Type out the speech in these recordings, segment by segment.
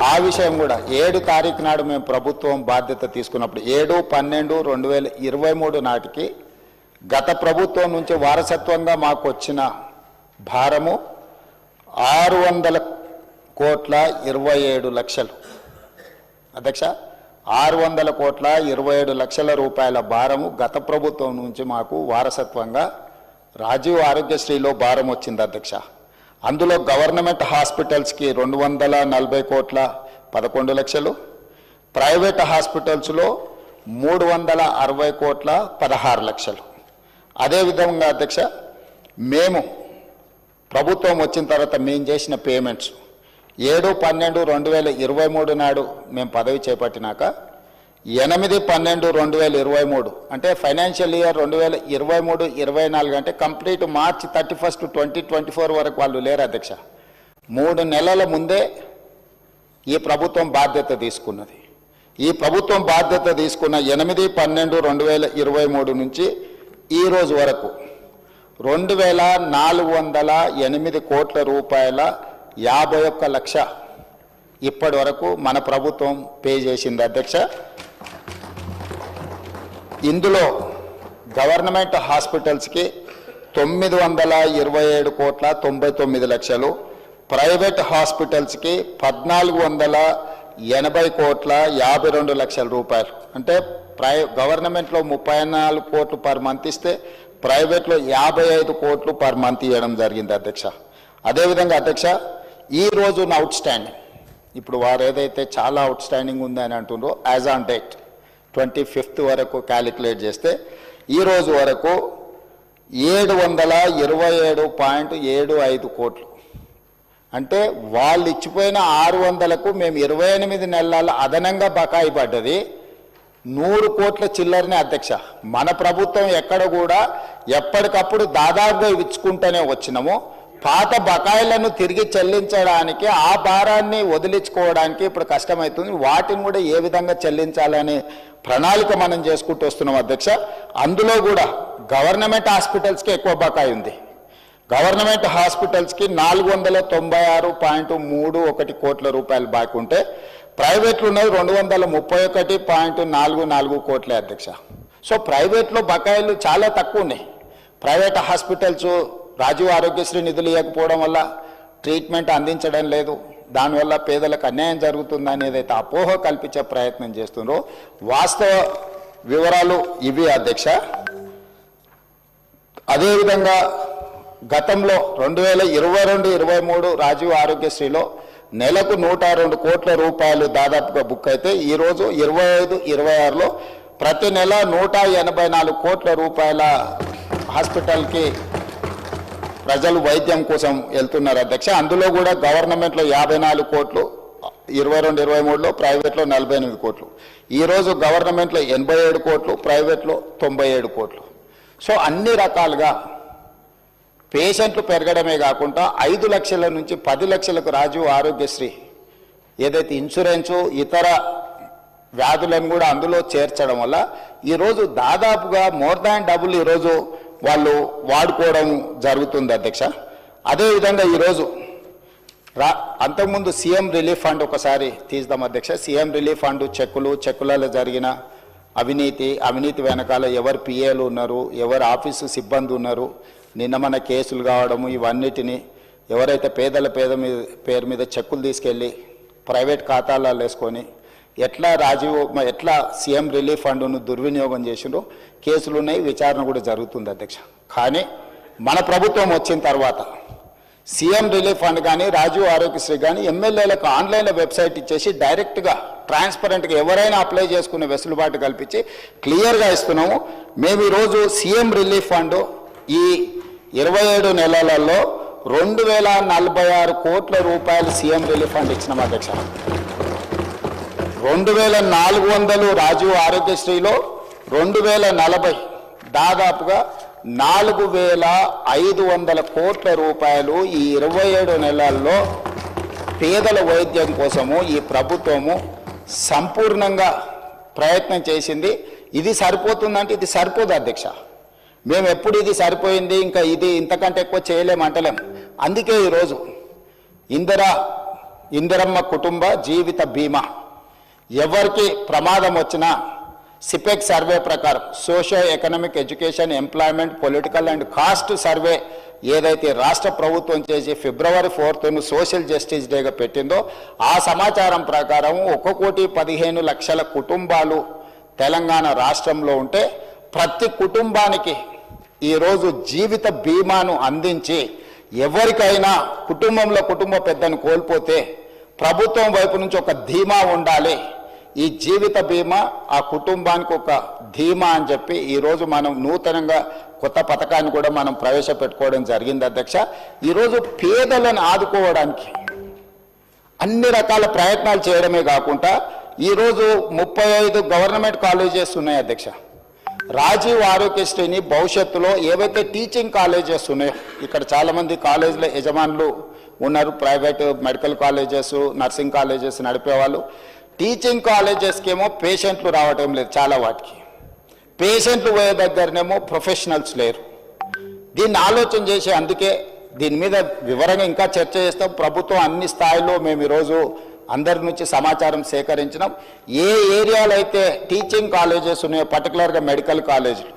ఆ విషయం కూడా 7 తారీఖు నాడు మేము ప్రభుత్వం బాధ్యత తీసుకున్నప్పుడు 7/12/2023 నాటికి గత ప్రభుత్వం నుంచి వారసత్వంగా మాకు వచ్చిన భారము 600,27,00,000 అధ్యక్ష 600,27,00,000 రూపాయల భారము గత ప్రభుత్వం నుంచి మాకు వారసత్వంగా రాజీవ్ ఆరోగ్యశ్రీలో భారం వచ్చింది అధ్యక్ష. అందులో గవర్నమెంట్ హాస్పిటల్స్కి 240,11,00,000, ప్రైవేట్ హాస్పిటల్స్లో 360,16,00,000. అదేవిధంగా అధ్యక్ష మేము ప్రభుత్వం వచ్చిన తర్వాత మేము చేసిన పేమెంట్స్ 7/12/2023 నాడు మేము పదవి చేపట్టినాక 8/12/2023 అంటే ఫైనాన్షియల్ ఇయర్ 2023-24 అంటే కంప్లీట్ మార్చ్ 31, 2024 వరకు వాళ్ళు లేరు అధ్యక్ష. 3 నెలల ముందే ఈ ప్రభుత్వం బాధ్యత తీసుకున్నది. ఈ ప్రభుత్వం బాధ్యత తీసుకున్న 8/12/2023 నుంచి ఈ రోజు వరకు 2,408 కోట్ల రూపాయల 51 లక్ష ఇప్పటి వరకు మన ప్రభుత్వం పే చేసింది అధ్యక్ష. ఇందులో గవర్నమెంట్ హాస్పిటల్స్కి 927,99,00,000, ప్రైవేట్ హాస్పిటల్స్కి 1,480,52,00,000 రూపాయలు. అంటే గవర్నమెంట్లో 34 కోట్లు పర్ మంత్ ఇస్తే ప్రైవేట్లో 55 కోట్లు పర్ మంత్ ఇవ్వడం జరిగింది అధ్యక్ష. అదేవిధంగా అధ్యక్ష ఈరోజు అవుట్ స్టాండింగ్ ఇప్పుడు వారు ఏదైతే చాలా అవుట్ స్టాండింగ్ ఉందని అంటుండ్రో యాజ్ ఆన్ డేట్ 25th వరకు క్యాలిక్యులేట్ చేస్తే ఈరోజు వరకు 727.75 కోట్లు. అంటే వాళ్ళు ఇచ్చిపోయిన 600కు మేము 28 నెలల అదనంగా బకాయి పడ్డది 100 కోట్ల చిల్లరనే అధ్యక్ష. మన ప్రభుత్వం ఎక్కడ కూడా ఎప్పటికప్పుడు దాదాపుగా ఇచ్చుకుంటూనే వచ్చినాము. పాత బకాయిలను తిరిగి చెల్లించడానికి ఆ భారాన్ని వదిలించుకోవడానికి ఇప్పుడు కష్టమవుతుంది. వాటిని కూడా ఏ విధంగా చెల్లించాలనే ప్రణాళిక మనం చేసుకుంటూ వస్తున్నాం అధ్యక్ష. అందులో కూడా గవర్నమెంట్ హాస్పిటల్స్కి ఎక్కువ బకాయి ఉంది. గవర్నమెంట్ హాస్పిటల్స్కి 496.31 కోట్ల రూపాయలు బాకీ ఉంటే ప్రైవేట్లు ఉన్నది 231.44 కోట్లే అధ్యక్ష. సో ప్రైవేట్లో బకాయిలు చాలా తక్కువ ఉన్నాయి. ప్రైవేట్ హాస్పిటల్స్ రాజీవ్ ఆరోగ్యశ్రీ నిధులు ఇవ్వకపోవడం వల్ల ట్రీట్మెంట్ అందించడం లేదు, దానివల్ల పేదలకు అన్యాయం జరుగుతుంది ఏదైతే అపోహ కల్పించే ప్రయత్నం చేస్తున్నారో వాస్తవ వివరాలు ఇవి అధ్యక్ష. అదేవిధంగా గతంలో 2022-23 రాజీవ్ ఆరోగ్యశ్రీలో నెలకు 102 కోట్ల రూపాయలు దాదాపుగా బుక్ అయితే ఈరోజు 25-26లో ప్రతి నెల 184 కోట్ల రూపాయల హాస్పిటల్కి ప్రజలు వైద్యం కోసం వెళ్తున్నారు అధ్యక్ష. అందులో కూడా గవర్నమెంట్లో 54 కోట్లు 22-23లో, ప్రైవేట్లో 48 కోట్లు. ఈరోజు గవర్నమెంట్లో 87 కోట్లు, ప్రైవేట్లో 97 కోట్లు. సో అన్ని రకాలుగా పేషెంట్లు పెరగడమే కాకుండా 5 లక్షల నుంచి 10 లక్షలకు రాజీవ్ ఆరోగ్యశ్రీ ఏదైతే ఇన్సూరెన్సు ఇతర వ్యాధులను కూడా అందులో చేర్చడం వల్ల ఈరోజు దాదాపుగా మోర్ దాన్ డబుల్ ఈరోజు వాళ్ళు వాడుకోవడం జరుగుతుంది అధ్యక్ష. అదేవిధంగా ఈరోజు అంతకుముందు సీఎం రిలీఫ్ ఫండ్ ఒకసారి తీద్దాం అధ్యక్ష. సీఎం రిలీఫ్ ఫండ్ చెక్కులలో జరిగిన అవినీతి వెనకాల ఎవరు పిఏలు ఉన్నారు, ఎవరు ఆఫీసు సిబ్బంది ఉన్నారు, నిన్న మన కేసులు కావడము ఇవన్నిటిని ఎవరైతే పేరు మీద చెక్కులు తీసుకెళ్ళి ప్రైవేట్ ఖాతాలలో వేసుకొని ఎట్లా సీఎం రిలీఫ్ ఫండ్ను దుర్వినియోగం చేసిండ్రో కేసులు ఉన్నాయి, విచారణ కూడా జరుగుతుంది అధ్యక్ష. కానీ మన ప్రభుత్వం వచ్చిన తర్వాత సీఎం రిలీఫ్ ఫండ్ కానీ రాజీవ్ ఆరోగ్యశ్రీ కానీ ఎమ్మెల్యేలకు ఆన్లైన్లో వెబ్సైట్ ఇచ్చేసి డైరెక్ట్గా ట్రాన్స్పరెంట్గా ఎవరైనా అప్లై చేసుకునే వెసులుబాటు కల్పించి క్లియర్గా ఇస్తున్నాము. మేము ఈరోజు సీఎం రిలీఫ్ ఫండ్ ఈ 27 నెలలలో 2,046 కోట్ల రూపాయలు సీఎం రిలీఫ్ ఫండ్ ఇచ్చినాం అధ్యక్ష. 2,400 రాజీవ్ ఆరోగ్యశ్రీలో 2,040 దాదాపుగా 4,500 కోట్ల రూపాయలు ఈ 27 నెలల్లో పేదల వైద్యం కోసము ఈ ప్రభుత్వము సంపూర్ణంగా ప్రయత్నం చేసింది. ఇది సరిపోతుందంటే ఇది సరిపోదు అధ్యక్ష. మేము ఎప్పుడు ఇది సరిపోయింది ఇంకా ఇది ఇంతకంటే ఎక్కువ చేయలేమంటలేం. అందుకే ఈరోజు ఇందిరా ఇందిరమ్మ కుటుంబ జీవిత బీమా. ఎవరికి ప్రమాదం వచ్చినా సిపెక్ సర్వే ప్రకారం socio economic education employment political and caste survey ఏదైతే రాష్ట్ర ప్రభుత్వం చేసి ఫిబ్రవరి 4th సోషల్ జస్టిస్ డేగా పెట్టిందో ఆ సమాచారం ప్రకారం 1,15,00,000 కుటుంబాలు తెలంగాణ రాష్ట్రంలో ఉంటే ప్రతి కుటుంబానికి ఈరోజు జీవిత బీమాను అందించి ఎవరికైనా కుటుంబంలో కుటుంబ పెద్దను కోల్పోతే ప్రభుత్వం వైపు నుంచి ఒక ధీమా ఉండాలి. ఈ జీవిత బీమా ఆ కుటుంబానికి ఒక ధీమా అని చెప్పి ఈరోజు మనం నూతనంగా కొత్త పథకాన్ని కూడా మనం ప్రవేశపెట్టుకోవడం జరిగింది అధ్యక్ష. ఈరోజు పేదలను ఆదుకోవడానికి అన్ని రకాల ప్రయత్నాలు చేయడమే కాకుండా ఈరోజు 35 గవర్నమెంట్ కాలేజెస్ ఉన్నాయి అధ్యక్ష. రాజీవ్ ఆరోగ్యశ్రీని భవిష్యత్తులో ఏవైతే టీచింగ్ కాలేజెస్ ఉన్నాయో, ఇక్కడ చాలామంది కాలేజీల యజమానులు ఉన్నారు, private medical colleges nursing colleges నడిపేవాళ్ళు. టీచింగ్ కాలేజెస్కి ఏమో పేషెంట్లు రావటం లేదు, చాలా వాటికి పేషెంట్లు పోయే దగ్గరనేమో ప్రొఫెషనల్స్ లేరు. దీన్ని ఆలోచన చేసి అందుకే దీని మీద వివరంగా ఇంకా చర్చ చేస్తాం. ప్రభుత్వం అన్ని స్థాయిలో మేము ఈరోజు అందరి నుంచి సమాచారం సేకరించినాం. ఏ ఏరియాలో అయితే టీచింగ్ కాలేజెస్ ఉన్నాయో పర్టికులర్గా మెడికల్ కాలేజీలు,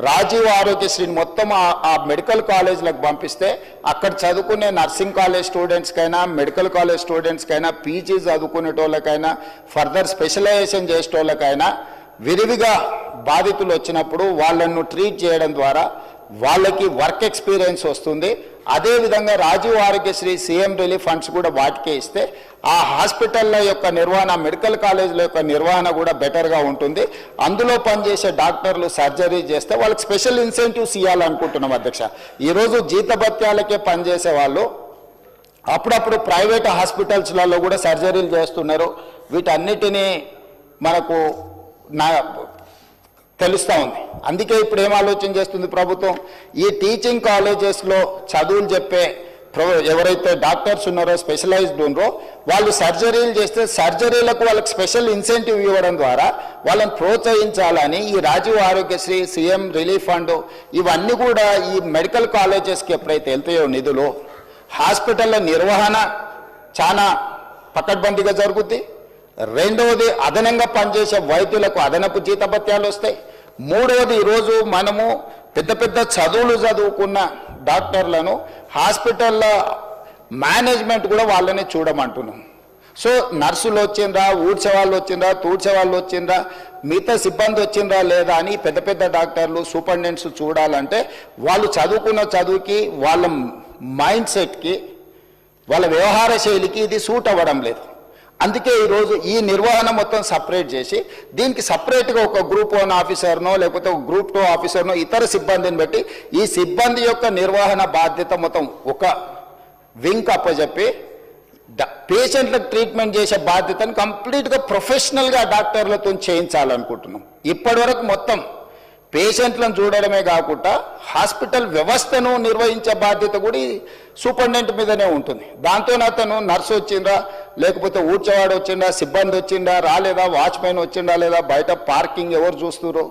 రాజీవ్ ఆరోగ్యశ్రీని మొత్తం ఆ మెడికల్ కాలేజీలకు పంపిస్తే అక్కడ చదువుకునే నర్సింగ్ కాలేజ్ స్టూడెంట్స్కైనా మెడికల్ కాలేజ్ స్టూడెంట్స్కైనా పీజీ చదువుకునేటోళ్ళకైనా ఫర్దర్ స్పెషలైజేషన్ చేసేటోళ్ళకైనా విరివిగా బాధితులు వచ్చినప్పుడు వాళ్ళను ట్రీట్ చేయడం ద్వారా వాళ్ళకి వర్క్ ఎక్స్పీరియన్స్ వస్తుంది. అదేవిధంగా Rajiv Aarogyasri CM relief funds కూడా వాటికే ఇస్తే ఆ హాస్పిటల్ల యొక్క నిర్వహణ, మెడికల్ కాలేజీల యొక్క నిర్వహణ కూడా బెటర్గా ఉంటుంది. అందులో పనిచేసే డాక్టర్లు సర్జరీ చేస్తే వాళ్ళకి స్పెషల్ ఇన్సెంటివ్స్ ఇవ్వాలనుకుంటున్నాం అధ్యక్ష. ఈరోజు జీతభత్యాలకే పనిచేసే వాళ్ళు అప్పుడప్పుడు ప్రైవేట్ హాస్పిటల్స్లలో కూడా సర్జరీలు చేస్తున్నారు. వీటన్నిటినీ మనకు తెలుస్తూ ఉంది. అందుకే ఇప్పుడు ఏం ఆలోచన చేస్తుంది ప్రభుత్వం, ఈ టీచింగ్ కాలేజెస్లో చదువులు చెప్పే ఎవరైతే డాక్టర్స్ ఉన్నారో స్పెషలైజ్డ్ ఉన్నారో వాళ్ళు సర్జరీలు చేస్తే సర్జరీలకు వాళ్ళకి స్పెషల్ ఇన్సెంటివ్ ఇవ్వడం ద్వారా వాళ్ళని ప్రోత్సహించాలని ఈ Rajiv Aarogyasri CM relief fund ఇవన్నీ కూడా ఈ మెడికల్ కాలేజెస్కి ఎప్పుడైతే వెళ్తాయో నిధులు, హాస్పిటల్ల నిర్వహణ చాలా పకడ్బందీగా జరుగుద్ది. రెండవది అదనంగా పనిచేసే వైద్యులకు అదనపు జీతభత్యాలు వస్తాయి. మూడవది ఈరోజు మనము పెద్ద పెద్ద చదువులు చదువుకున్న డాక్టర్లను హాస్పిటల్ల మేనేజ్మెంట్ కూడా వాళ్ళని చూడమంటున్నాం. సో నర్సులు వచ్చిండ్రా, ఊడ్చే వాళ్ళు వచ్చిండ్రా, తూడ్చే వాళ్ళు వచ్చిండ్రా, మిగతా సిబ్బంది వచ్చిండ్రా లేదా అని పెద్ద పెద్ద డాక్టర్లు సూపరింటెండెంట్స్ చూడాలంటే వాళ్ళు చదువుకున్న చదువుకి వాళ్ళ మైండ్ సెట్కి వాళ్ళ వ్యవహార శైలికి ఇది సూట్ అవ్వడం లేదు. అందుకే ఈరోజు ఈ నిర్వహణ మొత్తం సపరేట్ చేసి దీనికి సపరేట్గా ఒక గ్రూప్ 1 ఆఫీసర్నో లేకపోతే ఒక గ్రూప్ 2 ఆఫీసర్నో ఇతర సిబ్బందిని బట్టి ఈ సిబ్బంది యొక్క నిర్వహణ బాధ్యత మొత్తం ఒక వింగ్ అప్పచెప్పి పేషెంట్లకు ట్రీట్మెంట్ చేసే బాధ్యతను కంప్లీట్గా ప్రొఫెషనల్గా డాక్టర్లతో చేయించాలనుకుంటున్నాం. ఇప్పటివరకు మొత్తం పేషెంట్లను చూడడమే కాకుండా హాస్పిటల్ వ్యవస్థను నిర్వహించే బాధ్యత కూడా సూపరింటెండెంట్ మీదనే ఉంటుంది. దాంతో అతను నర్సు వచ్చిందా, లేకపోతే ఊడ్చేవాడు వచ్చిందా, సిబ్బంది వచ్చిందా రాలేదా, వాచ్మెన్ వచ్చిందా లేదా, బయట పార్కింగ్ ఎవరు చూస్తున్నారు,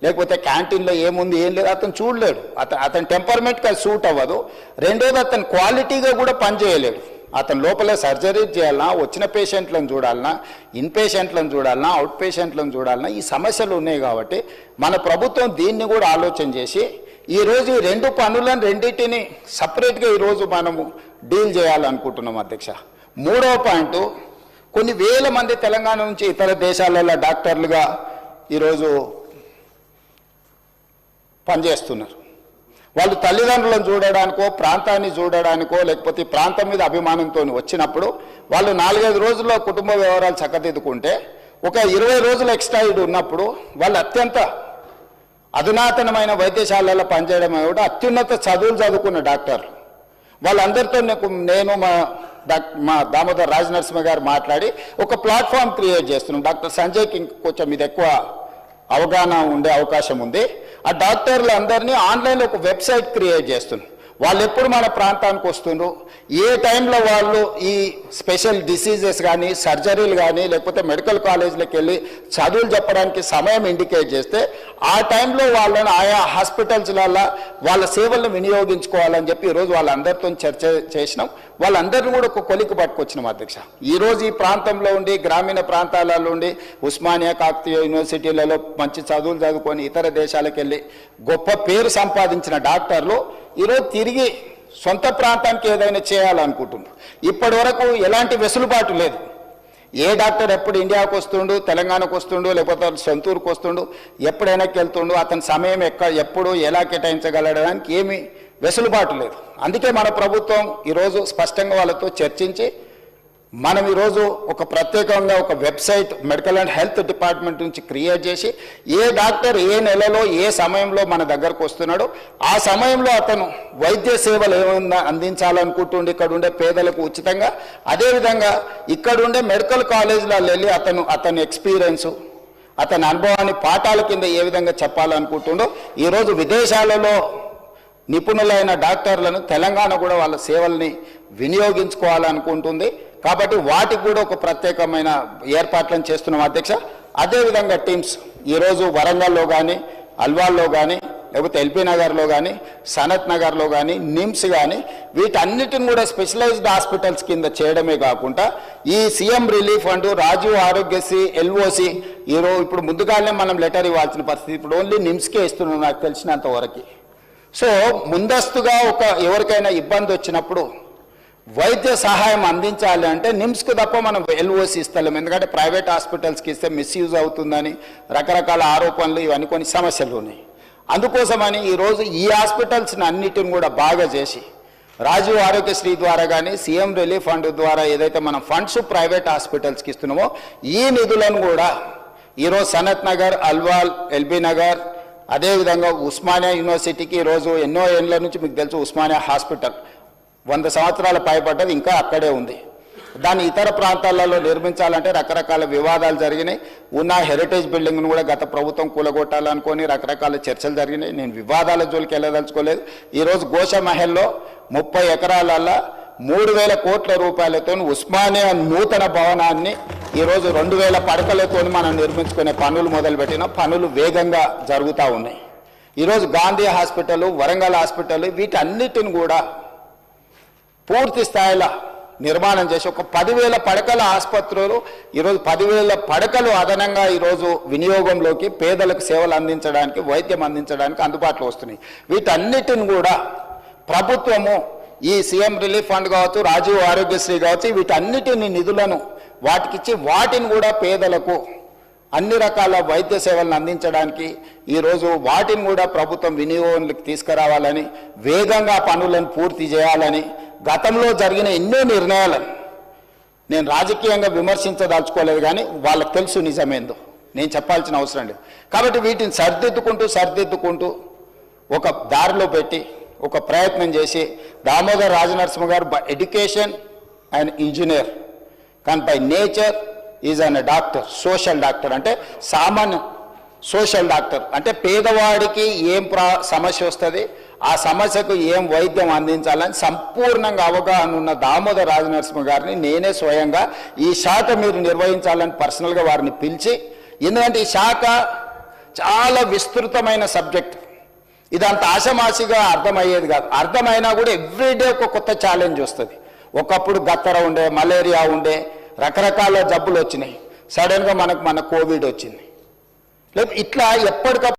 లేకపోతే క్యాంటీన్లో ఏముంది ఏం లేదు అతను చూడలేడు. అతని టెంపర్మెంట్కి అది సూట్ అవ్వదు. రెండోది అతను క్వాలిటీగా కూడా పనిచేయలేడు. అతను లోపలే సర్జరీ చేయాలన్నా, వచ్చిన పేషెంట్లను చూడాలన్నా, ఇన్ పేషెంట్లను చూడాలన్నా, అవుట్ పేషెంట్లను చూడాలన్నా ఈ సమస్యలు ఉన్నాయి. కాబట్టి మన ప్రభుత్వం దీన్ని కూడా ఆలోచన చేసి ఈరోజు ఈ రెండు పనులను రెండింటిని సపరేట్గా ఈరోజు మనము డీల్ చేయాలనుకుంటున్నాం అధ్యక్ష. మూడవ పాయింట్, కొన్ని వేల మంది తెలంగాణ నుంచి ఇతర దేశాలలో డాక్టర్లుగా ఈరోజు పనిచేస్తున్నారు. వాళ్ళు తల్లిదండ్రులను చూడడానికో ప్రాంతాన్ని చూడడానికో లేకపోతే ప్రాంతం మీద అభిమానంతో వచ్చినప్పుడు వాళ్ళు 4-5 రోజుల్లో కుటుంబ వ్యవహారాలు చక్కదిద్దుకుంటే ఒక 20 రోజులు ఎక్స్ట్రా ఉన్నప్పుడు వాళ్ళు అత్యంత అధునాతనమైన వైద్యశాలలో పనిచేయడం కూడా అత్యున్నత చదువులు చదువుకున్న డాక్టర్లు వాళ్ళందరితో నేను మా దామోదర్ రాజనరసింహ గారు మాట్లాడి ఒక ప్లాట్ఫామ్ క్రియేట్ చేస్తున్నాం. డాక్టర్ సంజయ్కి కొంచెం ఇది ఎక్కువ అవగాహన ఉండే అవకాశం ఉంది. ఆ డాక్టర్లు అందరినీ ఆన్లైన్లో ఒక వెబ్సైట్ క్రియేట్ చేస్తున్నాం. వాళ్ళు ఎప్పుడు మన ప్రాంతానికి వస్తుండ్రు, ఏ టైంలో వాళ్ళు ఈ స్పెషల్ డిసీజెస్ కానీ సర్జరీలు కానీ లేకపోతే మెడికల్ కాలేజీలకు వెళ్ళి చదువులు చెప్పడానికి సమయం ఇండికేట్ చేస్తే ఆ టైంలో వాళ్ళని ఆయా హాస్పిటల్స్లలో వాళ్ళ సేవలను వినియోగించుకోవాలని చెప్పి ఈరోజు వాళ్ళందరితో చర్చ చేసినాం. వాళ్ళందరినీ కూడా ఒక కొలికి పట్టుకొచ్చినాం అధ్యక్ష. ఈరోజు ఈ ప్రాంతంలో ఉండి గ్రామీణ ప్రాంతాలలో ఉండి ఉస్మానియా కాకతీయ యూనివర్సిటీలలో మంచి చదువులు చదువుకొని ఇతర దేశాలకు వెళ్ళి గొప్ప పేరు సంపాదించిన డాక్టర్లు ఈరోజు తిరిగి సొంత ప్రాంతానికి ఏదైనా చేయాలనుకుంటున్నారు. ఇప్పటి వరకు ఎలాంటి వెసులుబాటు లేదు. ఏ డాక్టర్ ఎప్పుడు ఇండియాకు వస్తుండు, తెలంగాణకు వస్తుండు, లేకపోతే సొంతూరుకు వస్తుండు, ఎప్పుడైనాకి వెళ్తుండు, అతని సమయం ఎప్పుడు ఎలా కేటాయించగలడానికి ఏమీ వెసులుబాటు లేదు. అందుకే మన ప్రభుత్వం ఈరోజు స్పష్టంగా వాళ్ళతో చర్చించి మనం ఈరోజు ఒక ప్రత్యేకంగా ఒక website medical and health department నుంచి క్రియేట్ చేసి ఏ డాక్టర్ ఏ నెలలో ఏ సమయంలో మన దగ్గరకు వస్తున్నాడో ఆ సమయంలో అతను వైద్య సేవలు ఏమైనా అందించాలనుకుంటుండే ఇక్కడ ఉండే పేదలకు ఉచితంగా, అదేవిధంగా ఇక్కడుండే మెడికల్ కాలేజీలలో వెళ్ళి అతని ఎక్స్పీరియన్సు అతని అనుభవాన్ని పాఠాల కింద ఏ విధంగా చెప్పాలనుకుంటుండో ఈరోజు విదేశాలలో నిపుణులైన డాక్టర్లను తెలంగాణ కూడా వాళ్ళ సేవల్ని వినియోగించుకోవాలనుకుంటుంది. కాబట్టి వాటికి కూడా ఒక ప్రత్యేకమైన ఏర్పాట్లను చేస్తున్నాం అధ్యక్ష. అదేవిధంగా టీమ్స్ ఈరోజు వరంగల్లో కానీ అల్వాల్లో కానీ లేకపోతే ఎల్బీ నగర్లో కానీ సనత్ నగర్లో కానీ నిమ్స్ కానీ వీటన్నిటిని కూడా స్పెషలైజ్డ్ హాస్పిటల్స్ కింద చేయడమే కాకుండా ఈ CM relief fund, Rajiv Aarogyasri, LOC ఈరోజు ఇప్పుడు ముందుగానే మనం లెటర్ ఇవ్వాల్సిన పరిస్థితి. ఇప్పుడు ఓన్లీ నిమ్స్కే ఇస్తున్నాం నాకు తెలిసినంత వరకు. సో ముందస్తుగా ఎవరికైనా ఇబ్బంది వచ్చినప్పుడు వైద్య సహాయం అందించాలి అంటే నిమ్స్కు తప్ప మనం ఎల్ఓసి ఇస్తలేం. ఎందుకంటే ప్రైవేట్ హాస్పిటల్స్కి ఇస్తే మిస్యూజ్ అవుతుందని రకరకాల ఆరోపణలు ఇవన్నీ కొన్ని సమస్యలు ఉన్నాయి. అందుకోసమని ఈరోజు ఈ హాస్పిటల్స్ని అన్నిటిని కూడా బాగా చేసి రాజీవ్ ఆరోగ్యశ్రీ ద్వారా కానీ సీఎం రిలీఫ్ ఫండ్ ద్వారా ఏదైతే మనం ఫండ్స్ ప్రైవేట్ హాస్పిటల్స్కి ఇస్తున్నామో ఈ నిధులను కూడా ఈరోజు సనత్ నగర్, అల్వాల్, ఎల్బీ నగర్, అదేవిధంగా ఉస్మానియా యూనివర్సిటీకి ఈరోజు ఎన్నో ఏళ్ళ నుంచి మీకు తెలుసు ఉస్మానియా హాస్పిటల్ 100 సంవత్సరాల పైబడ్డది, ఇంకా అక్కడే ఉంది. దాన్ని ఇతర ప్రాంతాలలో నిర్మించాలంటే రకరకాల వివాదాలు జరిగినాయి. ఉన్న హెరిటేజ్ బిల్డింగ్ను కూడా గత ప్రభుత్వం కూలగొట్టాలనుకొని రకరకాల చర్చలు జరిగినాయి. నేను వివాదాల జోలికి వెళ్ళదలుచుకోలేదు. ఈరోజు గోషమహల్లో 30 ఎకరాలలో 3,000 కోట్ల రూపాయలతో ఉస్మానియా నూతన భవనాన్ని ఈరోజు 2,000 పడకలతో మనం నిర్మించుకునే పనులు మొదలుపెట్టిన పనులు వేగంగా జరుగుతూ ఉన్నాయి. ఈరోజు గాంధీ హాస్పిటల్, వరంగల్ హాస్పిటల్ వీటన్నిటిని కూడా పూర్తి స్థాయిలో నిర్మాణం చేసి ఒక 10,000 పడకల ఆసుపత్రులు ఈరోజు 10,000 పడకలు అదనంగా ఈరోజు వినియోగంలోకి పేదలకు సేవలు అందించడానికి, వైద్యం అందించడానికి అందుబాటులో వస్తున్నాయి. వీటన్నిటిని కూడా ప్రభుత్వము ఈ సీఎం రిలీఫ్ ఫండ్ కావచ్చు, రాజీవ్ ఆరోగ్యశ్రీ కావచ్చు, వీటన్నిటిని నిధులను వాటికిచ్చి వాటిని కూడా పేదలకు అన్ని రకాల వైద్య సేవలను అందించడానికి ఈరోజు వాటిని కూడా ప్రభుత్వం వినియోగంలోకి తీసుకురావాలని, వేగంగా పనులను పూర్తి చేయాలని గతంలో జరిగిన ఎన్నో నిర్ణయాలను నేను రాజకీయంగా విమర్శించదలుచుకోలేదు. కానీ వాళ్ళకి తెలుసు నిజమేందో, నేను చెప్పాల్సిన అవసరం లేదు. కాబట్టి వీటిని సర్దిద్దుకుంటూ ఒక దారిలో పెట్టి ఒక ప్రయత్నం చేసి దామోదర్ రాజనరసింహ గారు ఎడ్యుకేషన్ అండ్ ఇంజనీర్ కానీ by nature is an doctor, social doctor. అంటే సామాన్య సోషల్ డాక్టర్ అంటే పేదవాడికి ఏం సమస్య వస్తుంది, ఆ సమస్యకు ఏం వైద్యం అందించాలని సంపూర్ణంగా అవగాహన ఉన్న దామోదర్ రాజనరసింహ గారిని నేనే స్వయంగా ఈ శాఖ మీరు నిర్వహించాలని పర్సనల్గా వారిని పిలిచి, ఎందుకంటే ఈ శాఖ చాలా విస్తృతమైన సబ్జెక్ట్. ఇదంత ఆషమాషిగా అర్థమయ్యేది కాదు. అర్థమైనా కూడా ఎవ్రీడే ఒక కొత్త ఛాలెంజ్ వస్తుంది. ఒకప్పుడు గత్తర ఉండే, మలేరియా ఉండే, రకరకాల జబ్బులు వచ్చినాయి. సడన్గా మన కోవిడ్ వచ్చింది. లేదు ఇట్లా ఎప్పటికప్పుడు